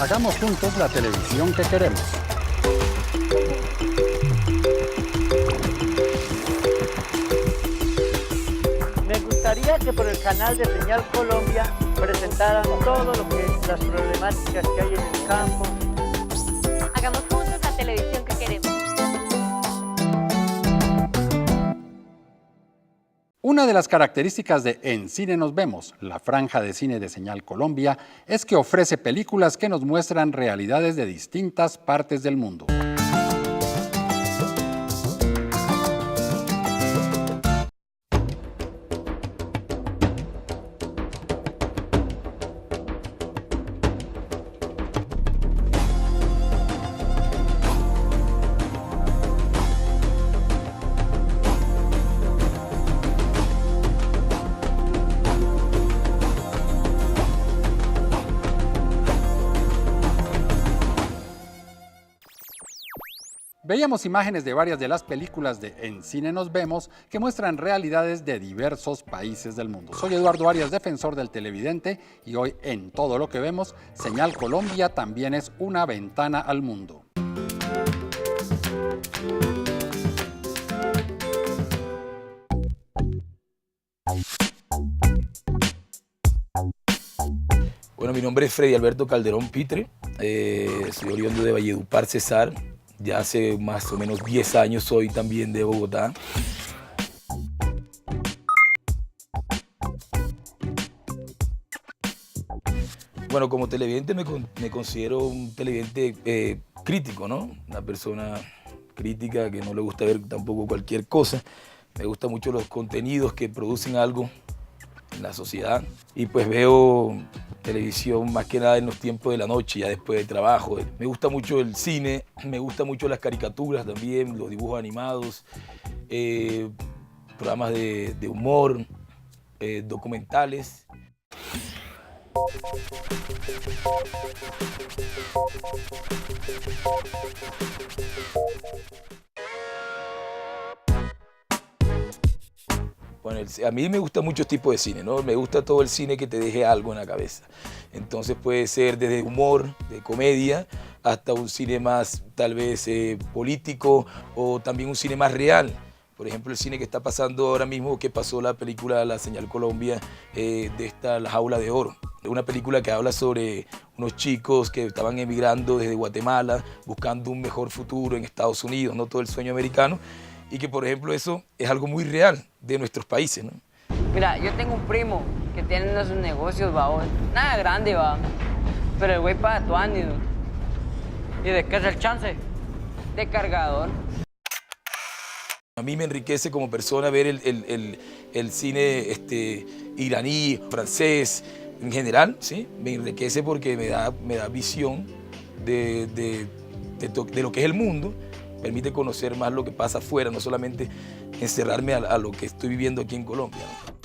Hagamos juntos la televisión que queremos. Me gustaría que por el canal de Señal Colombia presentaran todo lo que las problemáticas que hay en el campo. Hagamos juntos la televisión que queremos. Una de las características de En Cine Nos Vemos, la franja de cine de Señal Colombia, es que ofrece películas que nos muestran realidades de distintas partes del mundo. Veíamos imágenes de varias de las películas de En Cine Nos Vemos que muestran realidades de diversos países del mundo. Soy Eduardo Arias, defensor del televidente, y hoy en Todo lo que vemos, Señal Colombia también es una ventana al mundo. Bueno, mi nombre es Freddy Alberto Calderón Pitre, soy oriundo de Valledupar, Cesar. Ya hace más o menos 10 años soy también de Bogotá. Bueno, como televidente me considero un televidente crítico, ¿no? Una persona crítica que no le gusta ver tampoco cualquier cosa. Me gustan mucho los contenidos que producen algo en la sociedad, y pues veo televisión más que nada en los tiempos de la noche, ya después del trabajo. Me gusta mucho el cine, me gusta mucho las caricaturas también, los dibujos animados, programas de humor, documentales. Bueno, a mí me gusta muchos tipos de cine, ¿no? Me gusta todo el cine que te deje algo en la cabeza. Entonces puede ser desde humor, de comedia, hasta un cine más tal vez político, o también un cine más real. Por ejemplo, el cine que está pasando ahora mismo, que pasó la película La Señal Colombia, La Jaula de Oro. Una película que habla sobre unos chicos que estaban emigrando desde Guatemala, buscando un mejor futuro en Estados Unidos, no todo el sueño americano. Y que, por ejemplo, eso es algo muy real de nuestros países, ¿no? Mira, yo tengo un primo que tiene unos negocios, va, nada grande, va, pero el güey paga tuanis. ¿Y de qué es el chance? De cargador. A mí me enriquece como persona ver el cine iraní, francés, en general, ¿sí? Me enriquece porque me da visión de lo que es el mundo. Permite conocer más lo que pasa afuera, no solamente encerrarme a lo que estoy viviendo aquí en Colombia, ¿no?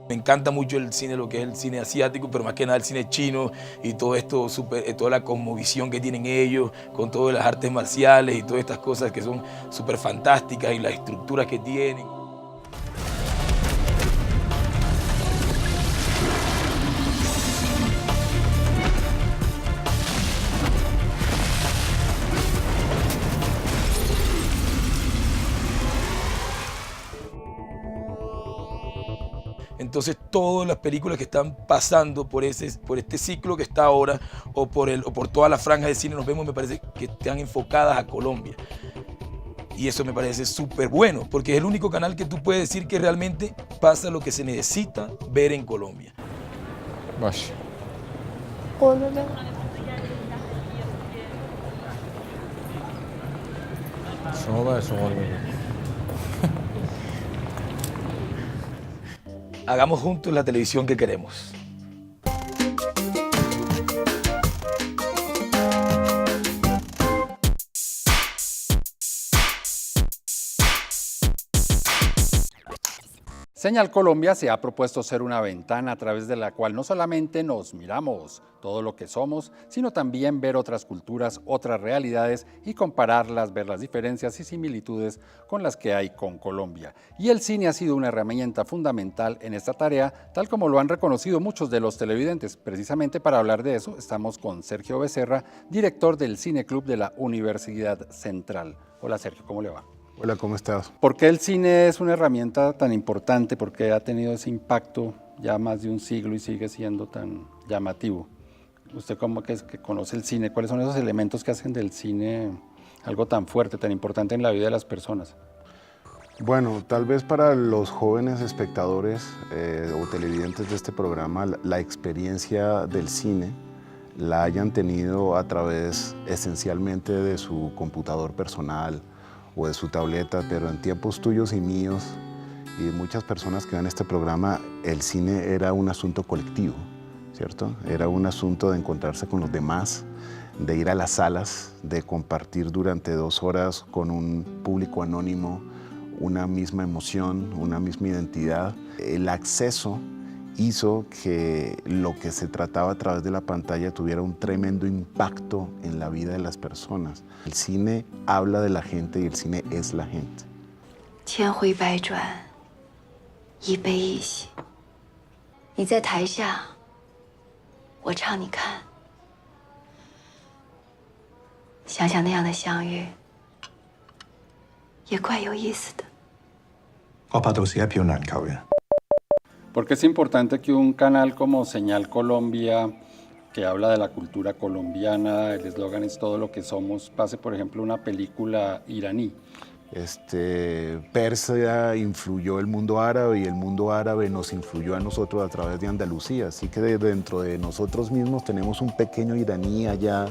Me encanta mucho el cine, lo que es el cine asiático, pero más que nada el cine chino y todo esto, toda la cosmovisión que tienen ellos, con todas las artes marciales y todas estas cosas que son súper fantásticas y las estructuras que tienen. Entonces todas las películas que están pasando por este ciclo que está ahora, o por toda la franja de cine Nos Vemos, me parece que están enfocadas a Colombia. Y eso me parece súper bueno, porque es el único canal que tú puedes decir que realmente pasa lo que se necesita ver en Colombia. Baş. Hagamos juntos la televisión que queremos. Señal Colombia se ha propuesto ser una ventana a través de la cual no solamente nos miramos todo lo que somos, sino también ver otras culturas, otras realidades y compararlas, ver las diferencias y similitudes con las que hay con Colombia. Y el cine ha sido una herramienta fundamental en esta tarea, tal como lo han reconocido muchos de los televidentes. Precisamente para hablar de eso, estamos con Sergio Becerra, director del Cine Club de la Universidad Central. Hola Sergio, ¿cómo le va? Hola, ¿cómo estás? ¿Por qué el cine es una herramienta tan importante? ¿Por qué ha tenido ese impacto ya más de un siglo y sigue siendo tan llamativo? Usted como que es que conoce el cine, ¿cuáles son esos elementos que hacen del cine algo tan fuerte, tan importante en la vida de las personas? Bueno, tal vez para los jóvenes espectadores o televidentes de este programa, la experiencia del cine la hayan tenido a través esencialmente de su computador personal o de su tableta, pero en tiempos tuyos y míos y de muchas personas que ven este programa, el cine era un asunto colectivo, ¿cierto? Era un asunto de encontrarse con los demás, de ir a las salas, de compartir durante 2 horas con un público anónimo una misma emoción, una misma identidad. El acceso hizo que lo que se trataba a través de la pantalla tuviera un tremendo impacto en la vida de las personas. El cine habla de la gente y el cine es la gente. 千回百转，一悲一喜。你在台下，我唱你看。想想那样的相遇，也怪有意思的。我怕到時一票難求嘅。 Porque es importante que un canal como Señal Colombia, que habla de la cultura colombiana, el eslogan es todo lo que somos, pase por ejemplo una película iraní. Persia influyó el mundo árabe y el mundo árabe nos influyó a nosotros a través de Andalucía, así que dentro de nosotros mismos tenemos un pequeño iraní allá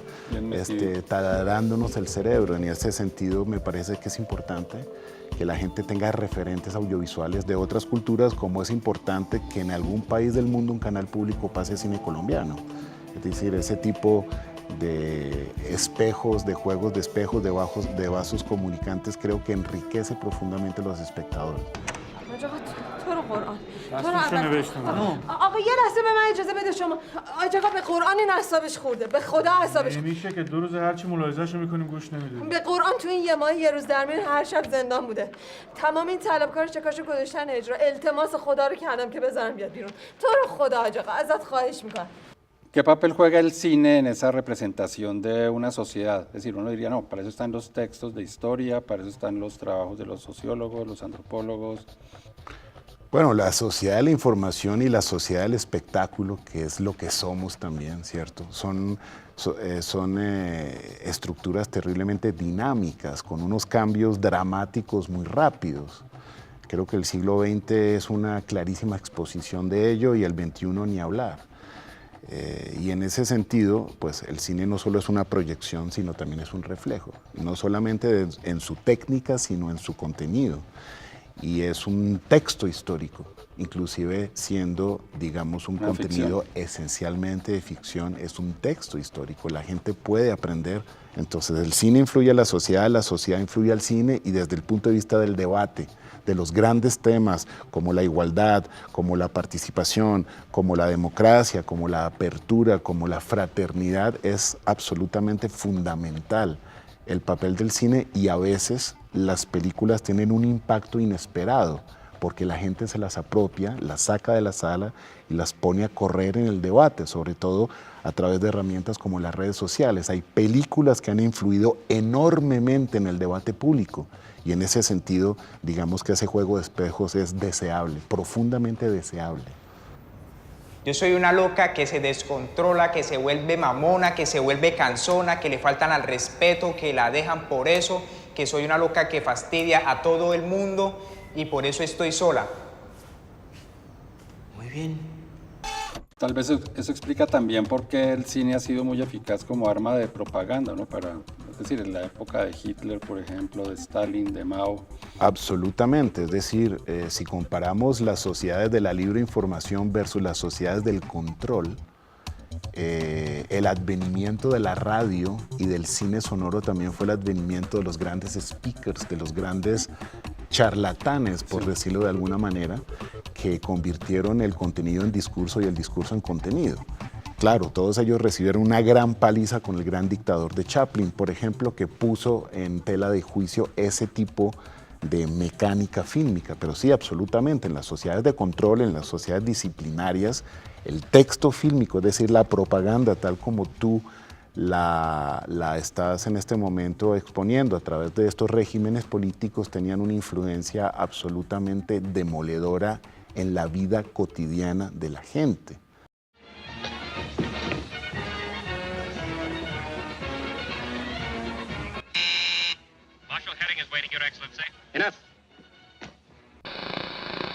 taladrándonos el cerebro. En ese sentido me parece que es importante que la gente tenga referentes audiovisuales de otras culturas, como es importante que en algún país del mundo un canal público pase cine colombiano. Es decir, ese tipo de espejos, de juegos de espejos, de vasos comunicantes, creo que enriquece profundamente a los espectadores. آقا یه لحظه به من اجازه بده شما. آج آقا به قرآن این اعصابش خورده. به خدا اعصابش خورده. میشه که 2 روز هر چی ملاحظه‌شو می‌کنیم گوش نمیدیم. به قرآن تو این 1 ماه 1 روز در میون هر شب زندان بوده. تمام این طلبکار چکاشو گذاشتن اجرا. التماس خدا رو کردم که بذارم بیاد بیرون. تو رو خدا آج آقا ازت خواهش می‌کنم. ¿Qué papel juega el cine en esa representación de una sociedad? Es decir, uno diría, no, para eso están los textos de historia, para eso están los trabajos de los sociólogos, los antropólogos. Bueno, la sociedad de la información y la sociedad del espectáculo, que es lo que somos también, ¿cierto? Son estructuras terriblemente dinámicas, con unos cambios dramáticos muy rápidos. Creo que el siglo XX es una clarísima exposición de ello y el XXI ni hablar. Y en ese sentido, pues el cine no solo es una proyección, sino también es un reflejo, no solamente en su técnica, sino en su contenido. Y es un texto histórico, inclusive siendo, digamos, un contenido esencialmente de ficción, es un texto histórico, la gente puede aprender. Entonces el cine influye a la sociedad influye al cine, y desde el punto de vista del debate, de los grandes temas como la igualdad, como la participación, como la democracia, como la apertura, como la fraternidad, es absolutamente fundamental el papel del cine, y a veces las películas tienen un impacto inesperado porque la gente se las apropia, las saca de la sala y las pone a correr en el debate, sobre todo a través de herramientas como las redes sociales. Hay películas que han influido enormemente en el debate público, y en ese sentido, digamos que ese juego de espejos es deseable, profundamente deseable. Yo soy una loca que se descontrola, que se vuelve mamona, que se vuelve cansona, que le faltan al respeto, que la dejan por eso, que soy una loca que fastidia a todo el mundo y por eso estoy sola. Muy bien. Tal vez eso explica también por qué el cine ha sido muy eficaz como arma de propaganda, ¿no? Es decir, en la época de Hitler, por ejemplo, de Stalin, de Mao. Absolutamente, es decir, si comparamos las sociedades de la libre información versus las sociedades del control, el advenimiento de la radio y del cine sonoro también fue el advenimiento de los grandes speakers, de los grandes charlatanes, por decirlo de alguna manera, que convirtieron el contenido en discurso y el discurso en contenido. Claro, todos ellos recibieron una gran paliza con el gran dictador de Chaplin, por ejemplo, que puso en tela de juicio ese tipo de mecánica fílmica, pero sí, absolutamente, en las sociedades de control, en las sociedades disciplinarias, el texto fílmico, es decir, la propaganda tal como tú la estás en este momento exponiendo a través de estos regímenes políticos, tenían una influencia absolutamente demoledora en la vida cotidiana de la gente.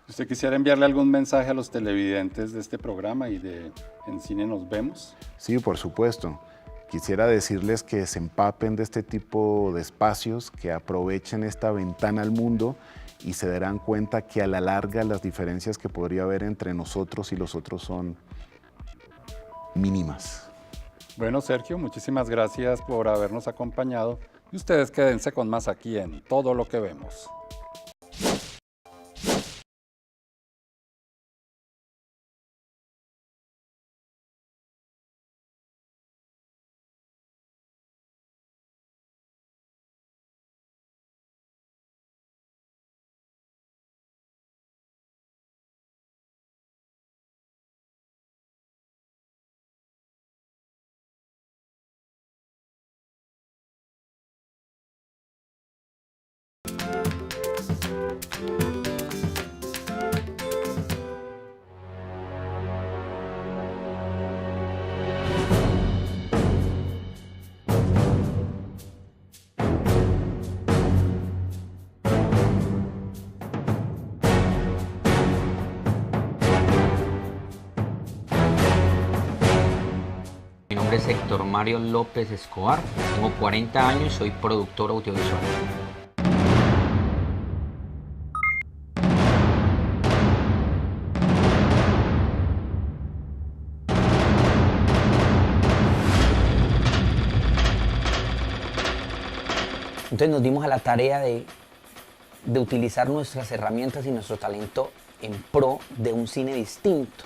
¿Usted quisiera enviarle algún mensaje a los televidentes de este programa y de En Cine Nos Vemos? Sí, por supuesto. Quisiera decirles que se empapen de este tipo de espacios, que aprovechen esta ventana al mundo y se darán cuenta que a la larga las diferencias que podría haber entre nosotros y los otros son mínimas. Bueno, Sergio, muchísimas gracias por habernos acompañado y ustedes quédense con más aquí en Todo lo que Vemos. Mi nombre es Héctor Mario López Escobar, tengo 40 años y soy productor audiovisual. Entonces nos dimos a la tarea de utilizar nuestras herramientas y nuestro talento en pro de un cine distinto.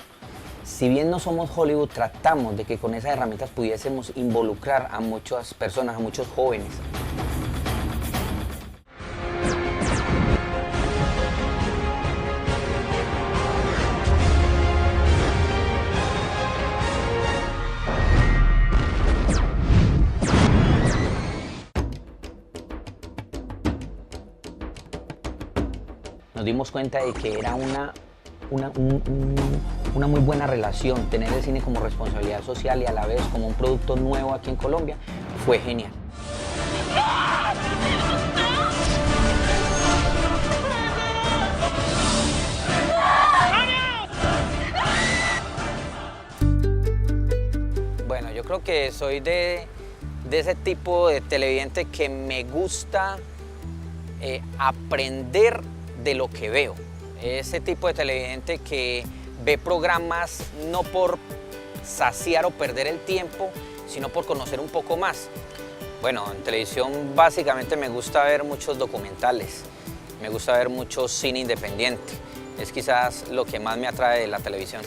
Si bien no somos Hollywood, tratamos de que con esas herramientas pudiésemos involucrar a muchas personas, a muchos jóvenes. Nos dimos cuenta de que era una muy buena relación, tener el cine como responsabilidad social y a la vez como un producto nuevo aquí en Colombia, fue genial. Bueno, yo creo que soy de ese tipo de televidente que me gusta aprender de lo que veo. Ese tipo de televidente que ve programas no por saciar o perder el tiempo, sino por conocer un poco más. Bueno, en televisión básicamente me gusta ver muchos documentales, me gusta ver mucho cine independiente. Es quizás lo que más me atrae de la televisión.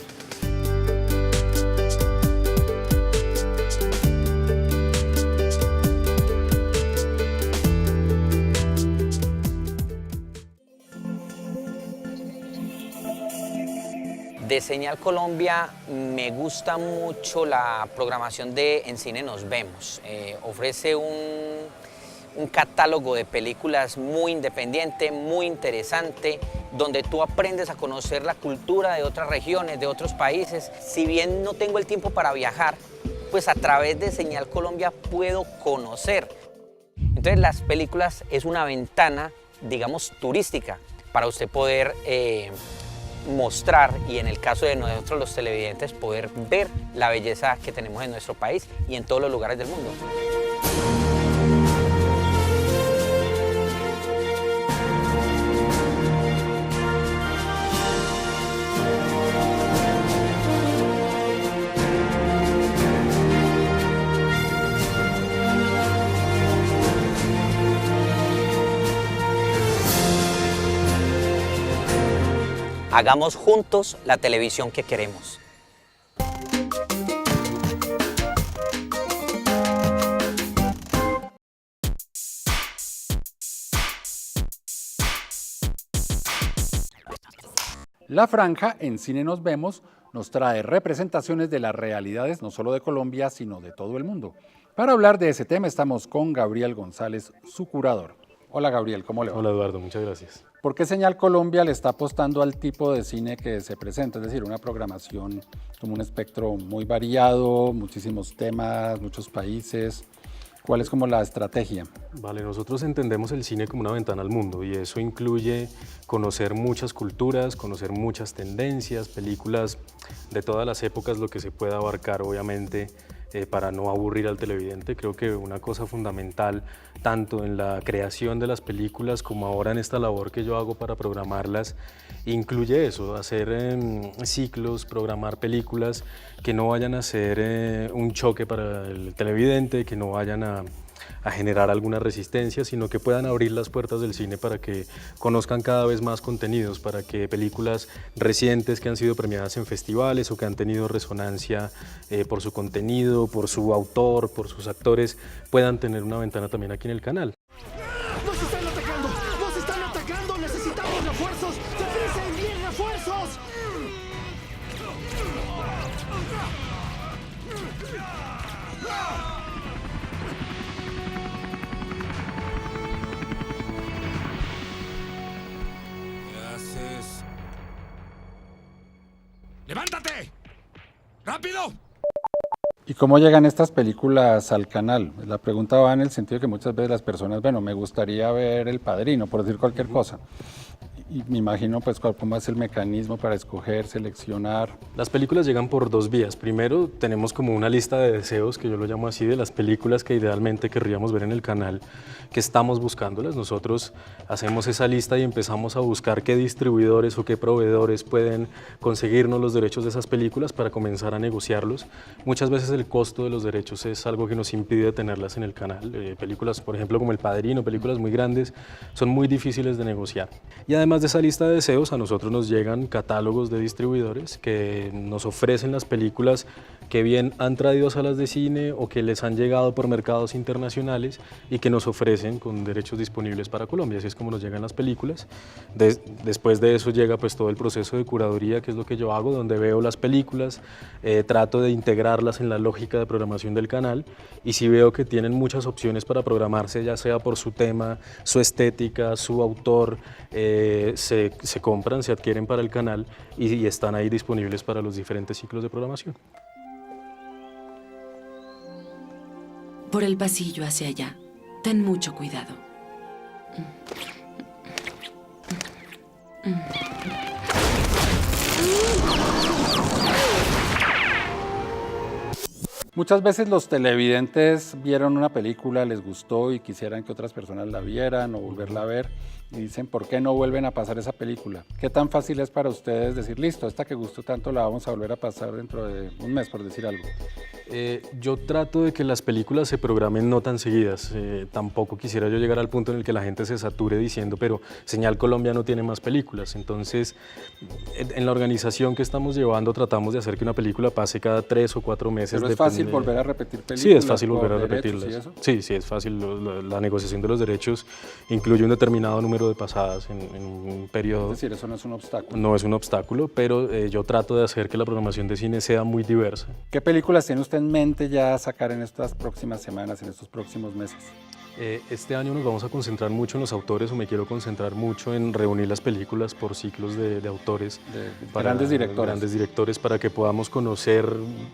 De Señal Colombia me gusta mucho la programación de En Cine Nos Vemos. Ofrece un catálogo de películas muy independiente, muy interesante, donde tú aprendes a conocer la cultura de otras regiones, de otros países. Si bien no tengo el tiempo para viajar, pues a través de Señal Colombia puedo conocer. Entonces las películas es una ventana, digamos, turística para usted poder mostrar y en el caso de nosotros los televidentes poder ver la belleza que tenemos en nuestro país y en todos los lugares del mundo. Hagamos juntos la televisión que queremos. La Franja, en Cine Nos Vemos, nos trae representaciones de las realidades no solo de Colombia, sino de todo el mundo. Para hablar de ese tema estamos con Gabriel González, su curador. Hola Gabriel, ¿cómo le va? Hola Eduardo, muchas gracias. ¿Por qué Señal Colombia le está apostando al tipo de cine que se presenta? Es decir, una programación como un espectro muy variado, muchísimos temas, muchos países. ¿Cuál es como la estrategia? Vale, nosotros entendemos el cine como una ventana al mundo y eso incluye conocer muchas culturas, conocer muchas tendencias, películas de todas las épocas, lo que se pueda abarcar obviamente para no aburrir al televidente. Creo que una cosa fundamental tanto en la creación de las películas como ahora en esta labor que yo hago para programarlas incluye eso, hacer ciclos, programar películas que no vayan a ser un choque para el televidente, que no vayan a generar alguna resistencia, sino que puedan abrir las puertas del cine para que conozcan cada vez más contenidos, para que películas recientes que han sido premiadas en festivales o que han tenido resonancia por su contenido, por su autor, por sus actores, puedan tener una ventana también aquí en el canal. ¡Nos están atacando! ¡Nos están atacando! ¡Necesitamos refuerzos! ¡Deprisa, envíen refuerzos! ¡Levántate! ¡Rápido! ¿Y cómo llegan estas películas al canal? La pregunta va en el sentido de que muchas veces las personas, bueno, me gustaría ver El Padrino, por decir cualquier cosa. Y me imagino pues cómo es el mecanismo para escoger, seleccionar. Las películas llegan por dos vías. Primero tenemos como una lista de deseos, que yo lo llamo así, de las películas que idealmente querríamos ver en el canal, que estamos buscándolas. Nosotros hacemos esa lista y empezamos a buscar qué distribuidores o qué proveedores pueden conseguirnos los derechos de esas películas para comenzar a negociarlos. Muchas veces el costo de los derechos es algo que nos impide tenerlas en el canal. Películas, por ejemplo, como El Padrino, películas muy grandes, son muy difíciles de negociar. Y además de esa lista de deseos, a nosotros nos llegan catálogos de distribuidores que nos ofrecen las películas que bien han traído a salas de cine o que les han llegado por mercados internacionales y que nos ofrecen con derechos disponibles para Colombia. Así es como nos llegan las películas. Después de eso llega pues todo el proceso de curaduría, que es lo que yo hago, donde veo las películas, trato de integrarlas en la lógica de programación del canal, y si veo que tienen muchas opciones para programarse, ya sea por su tema, su estética, su autor, se compran, se adquieren para el canal y están ahí disponibles para los diferentes ciclos de programación. Por el pasillo hacia allá. Ten mucho cuidado. Muchas veces los televidentes vieron una película, les gustó y quisieran que otras personas la vieran o volverla a ver, y dicen, ¿por qué no vuelven a pasar esa película? ¿Qué tan fácil es para ustedes decir, listo, esta que gustó tanto la vamos a volver a pasar dentro de un mes, por decir algo? Yo trato de que las películas se programen no tan seguidas. Tampoco quisiera yo llegar al punto en el que la gente se sature diciendo, pero Señal Colombia no tiene más películas. Entonces, en la organización que estamos llevando tratamos de hacer que una película pase cada 3 o 4 meses. ¿Pero es fácil volver a repetir películas? Sí, es fácil volver a repetirlas. ¿Y eso? Sí, es fácil. La negociación de los derechos incluye un determinado número de pasadas en un periodo. Es decir, eso no es un obstáculo. No es un obstáculo, pero yo trato de hacer que la programación de cine sea muy diversa. ¿Qué películas tiene usted en mente ya sacar en estas próximas semanas, en estos próximos meses? Este año nos vamos a concentrar mucho en los autores, o me quiero concentrar mucho en reunir las películas por ciclos de autores. Grandes directores, para que podamos conocer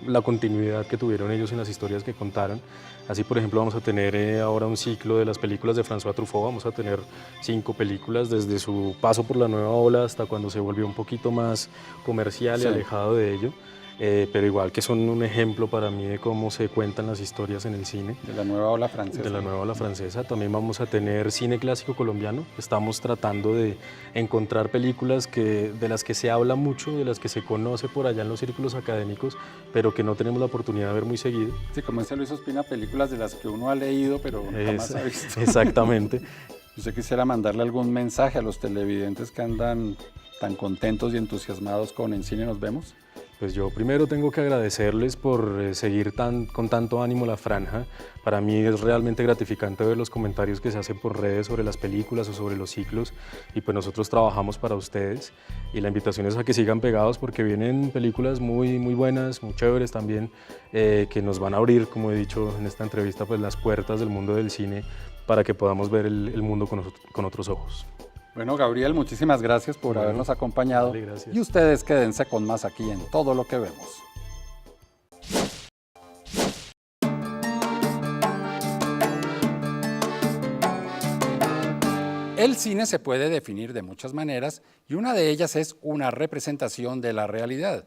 la continuidad que tuvieron ellos en las historias que contaron. Así, por ejemplo, vamos a tener ahora un ciclo de las películas de François Truffaut. Vamos a tener 5 películas, desde su paso por la nueva ola hasta cuando se volvió un poquito más comercial y alejado de ello. Pero igual que son un ejemplo para mí de cómo se cuentan las historias en el cine. De la nueva ola francesa. De la nueva ola francesa. También vamos a tener cine clásico colombiano. Estamos tratando de encontrar películas de las que se habla mucho, de las que se conoce por allá en los círculos académicos, pero que no tenemos la oportunidad de ver muy seguido. Sí, como dice Luis Ospina, películas de las que uno ha leído, pero jamás ha visto. Exactamente. ¿Usted quisiera mandarle algún mensaje a los televidentes que andan tan contentos y entusiasmados con En Cine Nos Vemos? Pues yo primero tengo que agradecerles por seguir con tanto ánimo la franja. Para mí es realmente gratificante ver los comentarios que se hacen por redes sobre las películas o sobre los ciclos, y pues nosotros trabajamos para ustedes, y la invitación es a que sigan pegados porque vienen películas muy buenas, muy chéveres también, que nos van a abrir, como he dicho en esta entrevista, pues las puertas del mundo del cine para que podamos ver el mundo con otros ojos. Bueno, Gabriel, muchísimas gracias por habernos acompañado. Vale, gracias. Y ustedes quédense con más aquí en Todo lo que vemos. El cine se puede definir de muchas maneras y una de ellas es una representación de la realidad.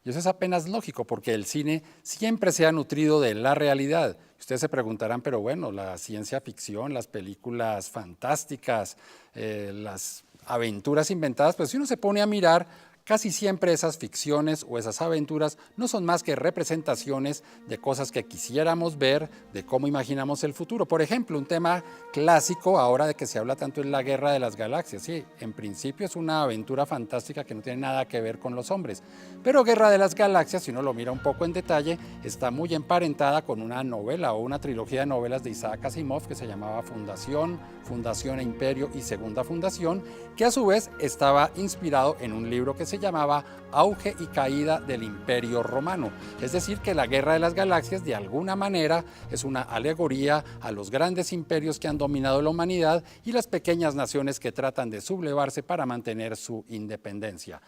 Y eso es apenas lógico porque el cine siempre se ha nutrido de la realidad. Ustedes se preguntarán, pero bueno, la ciencia ficción, las películas fantásticas, las aventuras inventadas, pues si uno se pone a mirar, casi siempre esas ficciones o esas aventuras no son más que representaciones de cosas que quisiéramos ver, de cómo imaginamos el futuro. Por ejemplo, un tema clásico ahora de que se habla tanto es la Guerra de las Galaxias. Sí, en principio es una aventura fantástica que no tiene nada que ver con los hombres, pero Guerra de las Galaxias, si uno lo mira un poco en detalle, está muy emparentada con una novela o una trilogía de novelas de Isaac Asimov que se llamaba Fundación, Fundación e Imperio y Segunda Fundación, que a su vez estaba inspirado en un libro que se llamaba Auge y Caída del Imperio Romano. Es decir, que la Guerra de las Galaxias de alguna manera es una alegoría a los grandes imperios que han dominado la humanidad y las pequeñas naciones que tratan de sublevarse para mantener su independencia.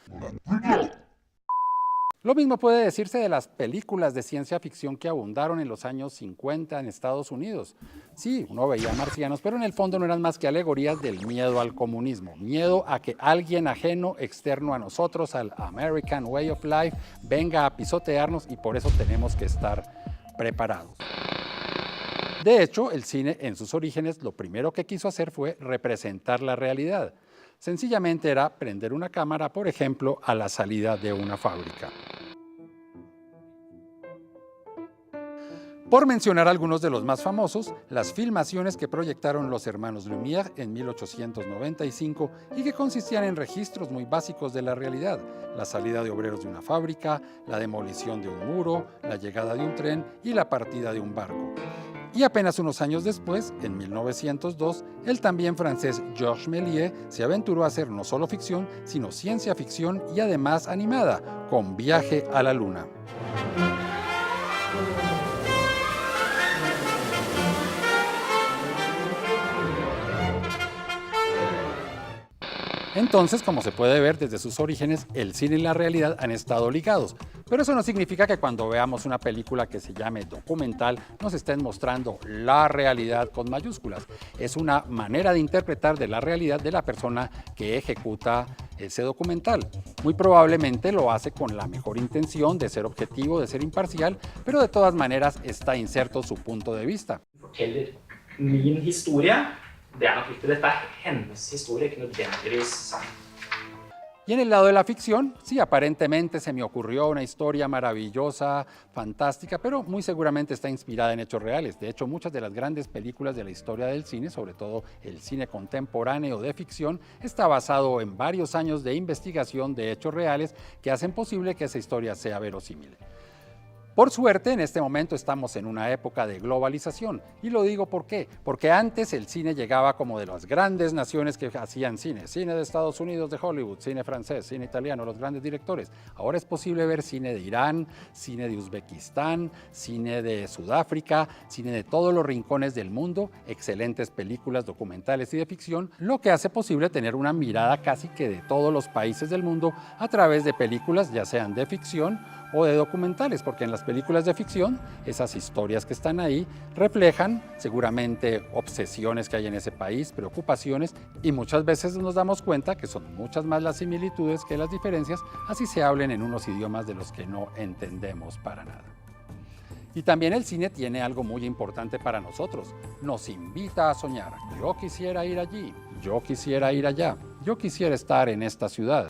Lo mismo puede decirse de las películas de ciencia ficción que abundaron en los años 50 en Estados Unidos. Sí, uno veía marcianos, pero en el fondo no eran más que alegorías del miedo al comunismo, miedo a que alguien ajeno, externo a nosotros, al American Way of Life, venga a pisotearnos y por eso tenemos que estar preparados. De hecho, el cine en sus orígenes lo primero que quiso hacer fue representar la realidad. Sencillamente era prender una cámara, por ejemplo, a la salida de una fábrica. Por mencionar algunos de los más famosos, las filmaciones que proyectaron los hermanos Lumière en 1895 y que consistían en registros muy básicos de la realidad: la salida de obreros de una fábrica, la demolición de un muro, la llegada de un tren y la partida de un barco. Y apenas unos años después, en 1902, el también francés Georges Méliès se aventuró a hacer no solo ficción, sino ciencia ficción y además animada, con Viaje a la Luna. Entonces, como se puede ver desde sus orígenes, el cine y la realidad han estado ligados. Pero eso no significa que cuando veamos una película que se llame documental nos estén mostrando la realidad con mayúsculas. Es una manera de interpretar de la realidad de la persona que ejecuta ese documental. Muy probablemente lo hace con la mejor intención de ser objetivo, de ser imparcial, pero de todas maneras está inserto su punto de vista. Min historie. Det nok viktig. Dette hennes historie, ikke nødvendigvis sann. Y en el lado de la ficción, sí, aparentemente se me ocurrió una historia maravillosa, fantástica, pero muy seguramente está inspirada en hechos reales. De hecho, muchas de las grandes películas de la historia del cine, sobre todo el cine contemporáneo de ficción, está basado en varios años de investigación de hechos reales que hacen posible que esa historia sea verosímil. Por suerte, en este momento estamos en una época de globalización. Y lo digo ¿por qué? Porque antes el cine llegaba como de las grandes naciones que hacían cine. Cine de Estados Unidos, de Hollywood, cine francés, cine italiano, los grandes directores. Ahora es posible ver cine de Irán, cine de Uzbekistán, cine de Sudáfrica, cine de todos los rincones del mundo, excelentes películas, documentales y de ficción, lo que hace posible tener una mirada casi que de todos los países del mundo a través de películas, ya sean de ficción o de documentales, porque en las películas de ficción, esas historias que están ahí reflejan seguramente obsesiones que hay en ese país, preocupaciones, y muchas veces nos damos cuenta que son muchas más las similitudes que las diferencias, así se hablen en unos idiomas de los que no entendemos para nada. Y también el cine tiene algo muy importante para nosotros, nos invita a soñar. Yo quisiera ir allí, yo quisiera ir allá, yo quisiera estar en esta ciudad.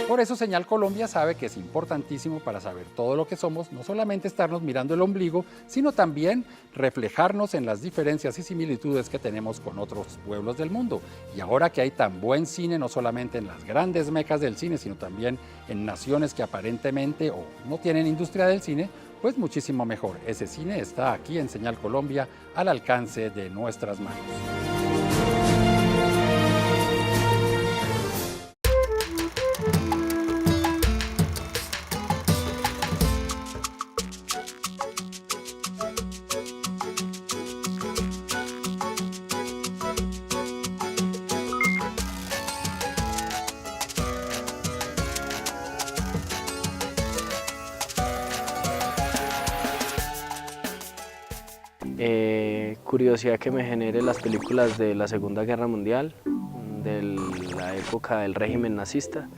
Por eso Señal Colombia sabe que es importantísimo para saber todo lo que somos, no solamente estarnos mirando el ombligo, sino también reflejarnos en las diferencias y similitudes que tenemos con otros pueblos del mundo. Y ahora que hay tan buen cine, no solamente en las grandes mecas del cine, sino también en naciones que aparentemente o no tienen industria del cine, pues muchísimo mejor. Ese cine está aquí en Señal Colombia, al alcance de nuestras manos. Curiosidad que me genere las películas de la Segunda Guerra Mundial, de la época del régimen nazista.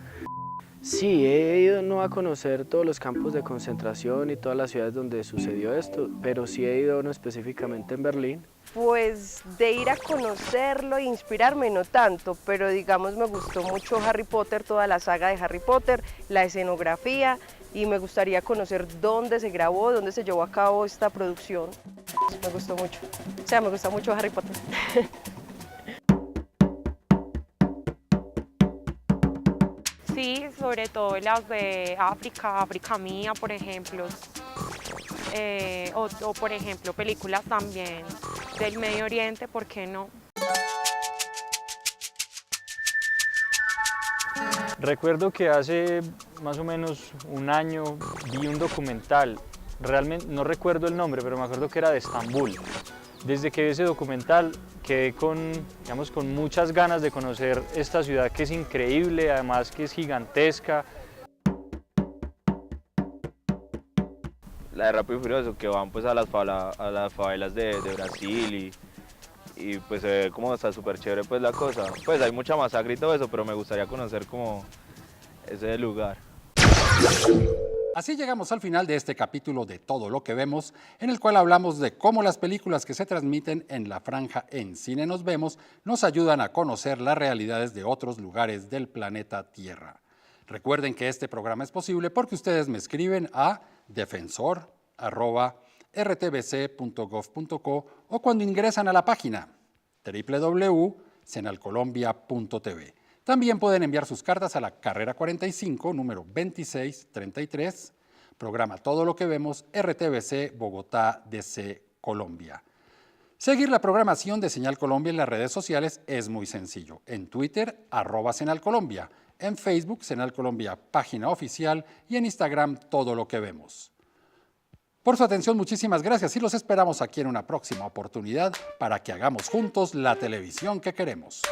Sí, he ido no a conocer todos los campos de concentración y todas las ciudades donde sucedió esto, pero sí he ido no específicamente en Berlín. Pues de ir a conocerlo e inspirarme no tanto, pero digamos me gustó mucho Harry Potter, toda la saga de Harry Potter, la escenografía, y me gustaría conocer dónde se grabó, dónde se llevó a cabo esta producción. Me gustó mucho, o sea, me gusta mucho Harry Potter. Sí, sobre todo las de África, África Mía, por ejemplo, o por ejemplo películas también del Medio Oriente, ¿por qué no? Recuerdo que hace más o menos un año vi un documental, realmente no recuerdo el nombre, pero me acuerdo que era de Estambul. Desde que vi ese documental quedé con muchas ganas de conocer esta ciudad que es increíble, además que es gigantesca. La de Rápido y Furioso, que van pues a las favelas de Brasil y pues se ve como está súper chévere pues la cosa. Pues hay mucha masacre y todo eso, pero me gustaría conocer como ese lugar. Así llegamos al final de este capítulo de Todo lo que vemos, en el cual hablamos de cómo las películas que se transmiten en la franja En Cine Nos Vemos nos ayudan a conocer las realidades de otros lugares del planeta Tierra. Recuerden que este programa es posible porque ustedes me escriben a defensor@rtbc.gov.co o cuando ingresan a la página www.senalcolombia.tv. También pueden enviar sus cartas a la carrera 45, número 2633, programa Todo lo que vemos, RTBC, Bogotá, DC, Colombia. Seguir la programación de Señal Colombia en las redes sociales es muy sencillo. En Twitter, @SeñalColombia, en Facebook, Señal Colombia, página oficial, y en Instagram, Todo lo que vemos. Por su atención, muchísimas gracias y los esperamos aquí en una próxima oportunidad para que hagamos juntos la televisión que queremos.